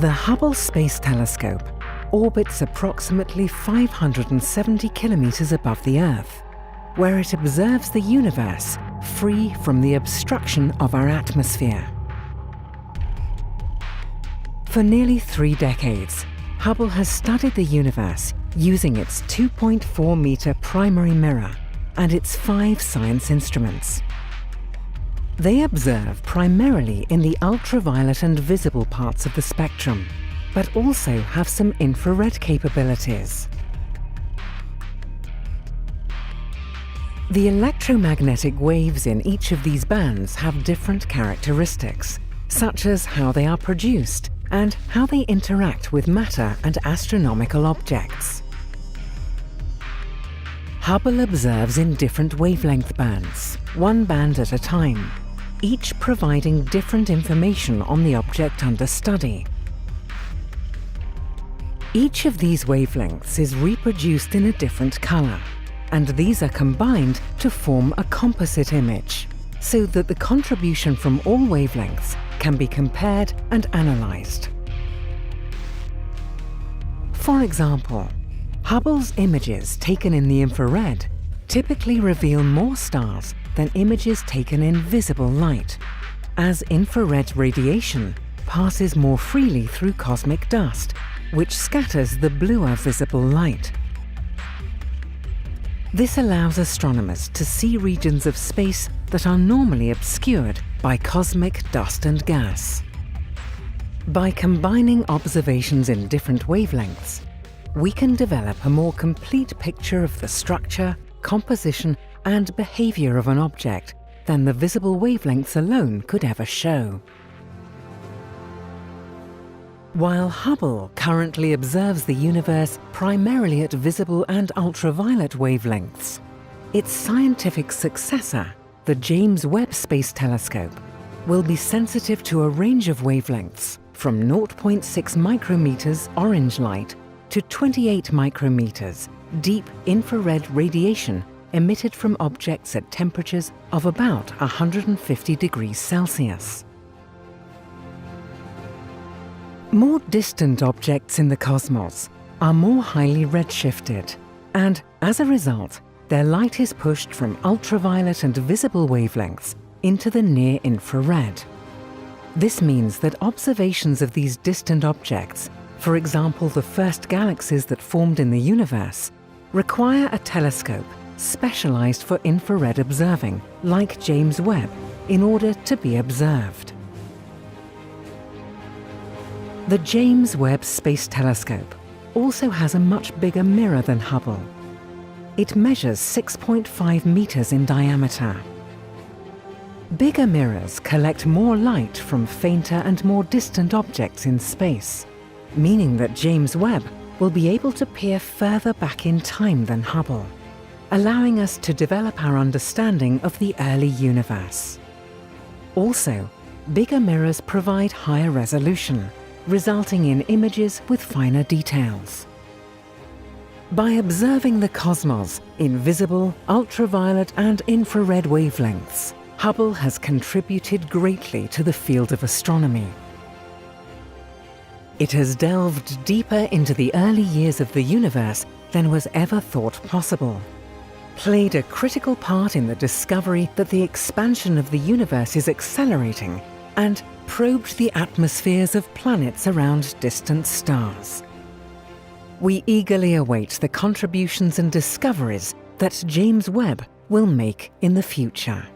The Hubble Space Telescope orbits approximately 570 kilometers above the Earth, where it observes the universe free from the obstruction of our atmosphere. For nearly 3 decades, Hubble has studied the universe using its 2.4-meter primary mirror and its 5 science instruments. They observe primarily in the ultraviolet and visible parts of the spectrum, but also have some infrared capabilities. The electromagnetic waves in each of these bands have different characteristics, such as how they are produced and how they interact with matter and astronomical objects. Hubble observes in different wavelength bands, one band at a time, each providing different information on the object under study. Each of these wavelengths is reproduced in a different color, and these are combined to form a composite image, so that the contribution from all wavelengths can be compared and analyzed. For example, Hubble's images taken in the infrared typically reveal more stars than images taken in visible light, as infrared radiation passes more freely through cosmic dust, which scatters the bluer visible light. This allows astronomers to see regions of space that are normally obscured by cosmic dust and gas. By combining observations in different wavelengths, we can develop a more complete picture of the structure, composition, and behavior of an object than the visible wavelengths alone could ever show. While Hubble currently observes the universe primarily at visible and ultraviolet wavelengths, its scientific successor, the James Webb Space Telescope, will be sensitive to a range of wavelengths from 0.6 micrometers orange light to 28 micrometers deep infrared radiation emitted from objects at temperatures of about 150 degrees Celsius. More distant objects in the cosmos are more highly redshifted, and as a result, their light is pushed from ultraviolet and visible wavelengths into the near-infrared. This means that observations of these distant objects, for example the first galaxies that formed in the universe, require a telescope specialized for infrared observing, like James Webb, in order to be observed. The James Webb Space Telescope also has a much bigger mirror than Hubble. It measures 6.5 meters in diameter. Bigger mirrors collect more light from fainter and more distant objects in space, meaning that James Webb will be able to peer further back in time than Hubble, allowing us to develop our understanding of the early universe. Also, bigger mirrors provide higher resolution, resulting in images with finer details. By observing the cosmos in visible, ultraviolet and infrared wavelengths, Hubble has contributed greatly to the field of astronomy. It has delved deeper into the early years of the universe than was ever thought possible, played a critical part in the discovery that the expansion of the universe is accelerating, and probed the atmospheres of planets around distant stars. We eagerly await the contributions and discoveries that James Webb will make in the future.